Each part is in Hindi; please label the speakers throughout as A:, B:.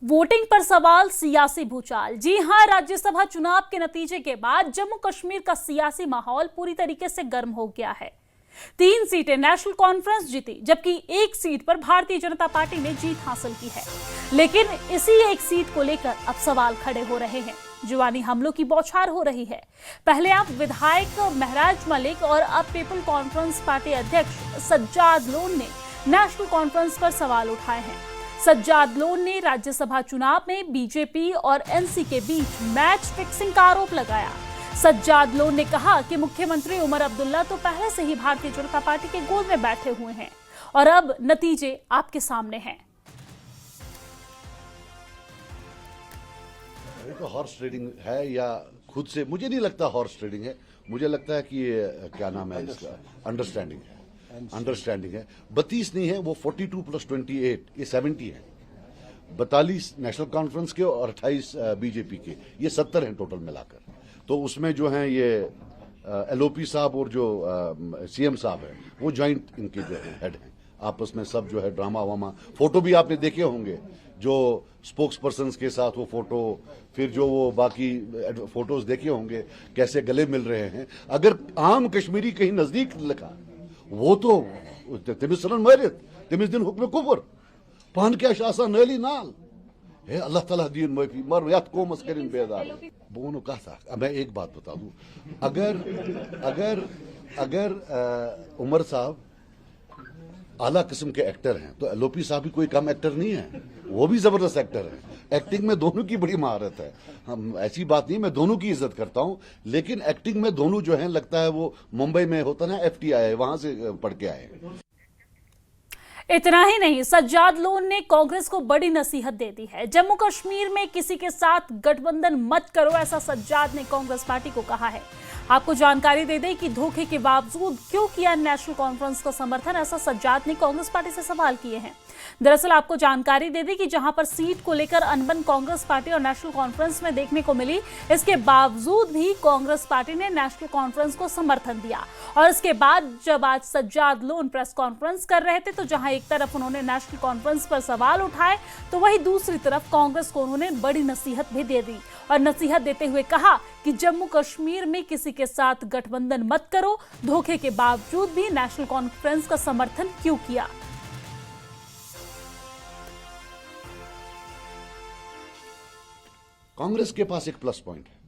A: वोटिंग पर सवाल, सियासी भूचाल। जी हां, राज्यसभा चुनाव के नतीजे के बाद जम्मू कश्मीर का सियासी माहौल पूरी तरीके से गर्म हो गया है। 3 सीटें नेशनल कॉन्फ्रेंस जीती, जबकि 1 सीट पर भारतीय जनता पार्टी ने जीत हासिल की है। लेकिन इसी 1 सीट को लेकर अब सवाल खड़े हो रहे हैं। जुबानी हमलों की बौछार हो रही है। पहले आप विधायक महराज मलिक और अब पीपल कॉन्फ्रेंस पार्टी अध्यक्ष सज्जाद लोन ने नेशनल कॉन्फ्रेंस पर सवाल उठाए हैं। सज्जाद लोन ने राज्यसभा चुनाव में बीजेपी और एनसी के बीच मैच फिक्सिंग का आरोप लगाया। सज्जाद लोन ने कहा कि मुख्यमंत्री उमर अब्दुल्ला तो पहले से ही भारतीय जनता पार्टी के गोद में बैठे हुए हैं और अब नतीजे आपके सामने हैं।
B: तो हॉर्स ट्रेडिंग है या खुद से, मुझे नहीं लगता हॉर्स ट्रेडिंग है। मुझे लगता है कि ये क्या नाम है इसका, अंडरस्टैंडिंग है। 32 नहीं है, वो 42 + 28 ये 70 है। 42 नेशनल कॉन्फ्रेंस के और 28 बीजेपी के, ये 70 हैं टोटल मिलाकर। तो उसमें जो हैं ये एलओपी साहब और जो सीएम साहब हैं वो ज्वाइंट इनके जो हेड हैं। आपस में सब जो है ड्रामा वामा, फोटो भी आपने देखे होंगे, जो स्पोक्स पर्सन के साथ वो फोटो, फिर जो वो बाकी फोटोज देखे होंगे कैसे गले मिल रहे हैं। अगर आम कश्मीरी कहीं नजदीक लिखा वो तो तमिस तमिस दिन हुक्म कुफर पान क्या शासा नली नाल है। अल्लाह ताला दीन माफी मर यात कोमस करिन बेदार बोनो कहा। मैं एक बात बता दूं, अगर उमर साहब आला किस्म के एक्टर हैं तो एलओपी साहब भी कोई कम एक्टर नहीं है, वो भी जबरदस्त एक्टर है। एक्टिंग में दोनों की बड़ी महारत है। हम ऐसी बात नहीं, मैं दोनों की इज्जत करता हूं, लेकिन एक्टिंग में दोनों जो हैं लगता है वो मुंबई में होता ना FTI वहां से पढ़ के आए हैं।
A: इतना ही नहीं, सज्जाद लोन ने कांग्रेस को बड़ी नसीहत दे दी है। जम्मू कश्मीर में किसी के साथ गठबंधन मत करो, ऐसा सज्जाद ने कांग्रेस पार्टी को कहा है। आपको जानकारी दे दें कि धोखे के बावजूद क्यों किया नेशनल कॉन्फ्रेंस का समर्थन, ऐसा सज्जाद ने कांग्रेस पार्टी से सवाल किए हैं। दरअसल आपको जानकारी दे दें कि जहां पर सीट को लेकर अनबन कांग्रेस पार्टी और नेशनल कॉन्फ्रेंस में देखने को मिली, इसके बावजूद भी कांग्रेस पार्टी ने नेशनल कॉन्फ्रेंस को समर्थन दिया। और इसके बाद जब आज सज्जाद लोन प्रेस कॉन्फ्रेंस कर रहे थे तो जहां एक तरफ उन्होंने नेशनल कॉन्फ्रेंस पर सवाल उठाए तो वहीं दूसरी तरफ कांग्रेस को उन्होंने बड़ी नसीहत भी दे दी और नसीहत देते हुए कहा कि जम्मू कश्मीर में किसी के साथ गठबंधन मत करो, धोखे के बावजूद भी नेशनल कॉन्फ्रेंस का समर्थन क्यों किया।
B: कांग्रेस के पास एक प्लस पॉइंट है,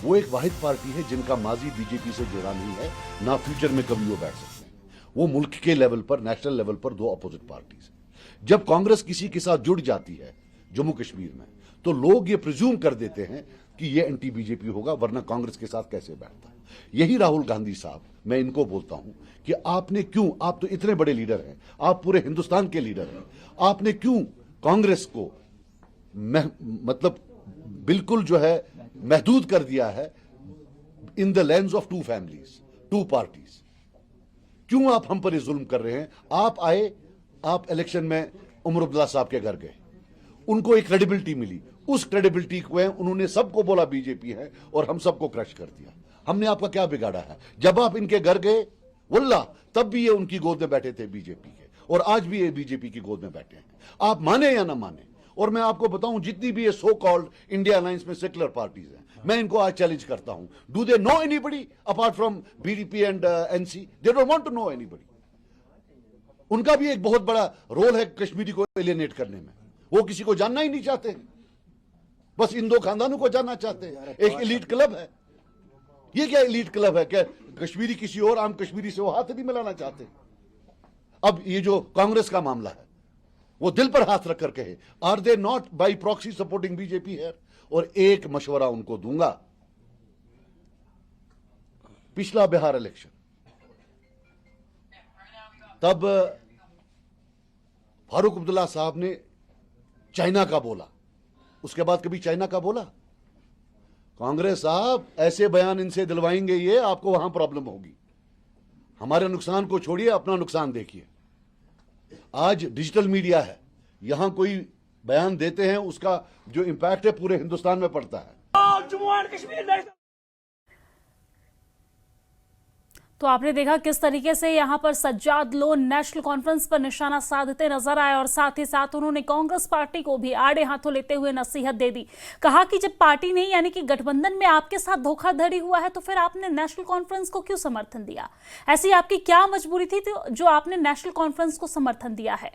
B: वो एक वाहिद पार्टी है जिनका माजी बीजेपी से जुड़ा नहीं है, ना फ्यूचर में कभी वो बैठ सकते हैं। वो मुल्क के लेवल पर, नेशनल लेवल पर 2 अपोजिट पार्टीज हैं। जब कांग्रेस किसी के साथ जुड़ जाती है जम्मू कश्मीर में तो लोग ये प्रिज्यूम कर देते हैं कि ये एंटी बीजेपी होगा, वरना कांग्रेस के साथ कैसे बैठता है। यही राहुल गांधी साहब, मैं इनको बोलता हूं कि आपने क्यों, आप तो इतने बड़े लीडर हैं, आप पूरे हिंदुस्तान के लीडर हैं, आपने क्यों कांग्रेस को मतलब बिल्कुल जो है महदूद कर दिया है in the lens of 2 families, 2 parties. क्यों आप हम पर ये जुल्म कर रहे हैं। आप आए, आप इलेक्शन में उमर अब्दुल्ला साहब के घर गए, उनको एक क्रेडिबिलिटी मिली, उस क्रेडिबिलिटी को उन्होंने सबको बोला बीजेपी है और हम सबको क्रश कर दिया। हमने आपका क्या बिगाड़ा है। जब आप इनके घर गए वल्ला तब भी ये उनकी गोद में बैठे थे बीजेपी के, और आज भी ये बीजेपी की गोद में बैठे हैं। आप माने या ना माने, और मैं आपको बताऊं जितनी भी ये सो कॉल्ड इंडिया अलायंस में सेक्युलर पार्टीज हैं, मैं इनको आज चैलेंज करता हूं, do they know anybody apart from BDP and NC? They don't want to know anybody. उनका भी एक बहुत बड़ा रोल है कश्मीरी को एलियनेट करने में। वो किसी को जानना ही नहीं चाहते, बस इन 2 खानदानों को जानना चाहते हैं। एक एलीट क्लब है। ये क्या एलीट क्लब है? क्या कश्मीरी किसी और आम कश्मीरी से वो हाथ नहीं मिलाना चाहते? अब ये जो कांग्रेस का मामला है, वो दिल पर हाथ रखकर कहे, are they not by proxy supporting BJP है? और एक मशवरा उनको दूंगा, पिछला बिहार इलेक्शन, तब फारूक अब्दुल्ला साहब ने चाइना का बोला, उसके बाद कभी चाइना का बोला? कांग्रेस साहब ऐसे बयान इनसे दिलवाएंगे, ये आपको वहां प्रॉब्लम होगी। हमारे नुकसान को छोड़िए, अपना नुकसान देखिए। आज डिजिटल मीडिया है, यहां कोई बयान देते हैं, उसका जो इंपैक्ट है पूरे हिंदुस्तान में पड़ता है।
A: तो आपने देखा किस तरीके से यहाँ पर सज्जाद लोन नेशनल कॉन्फ्रेंस पर निशाना साधते नजर आए और साथ ही साथ उन्होंने कांग्रेस पार्टी को भी आड़े हाथों लेते हुए नसीहत दे दी। कहा कि जब पार्टी नहीं यानी कि गठबंधन में आपके साथ धोखाधड़ी हुआ है तो फिर आपने नेशनल कॉन्फ्रेंस को क्यों समर्थन दिया? ऐसी आपकी क्या मजबूरी थी जो आपने नेशनल कॉन्फ्रेंस को समर्थन दिया है?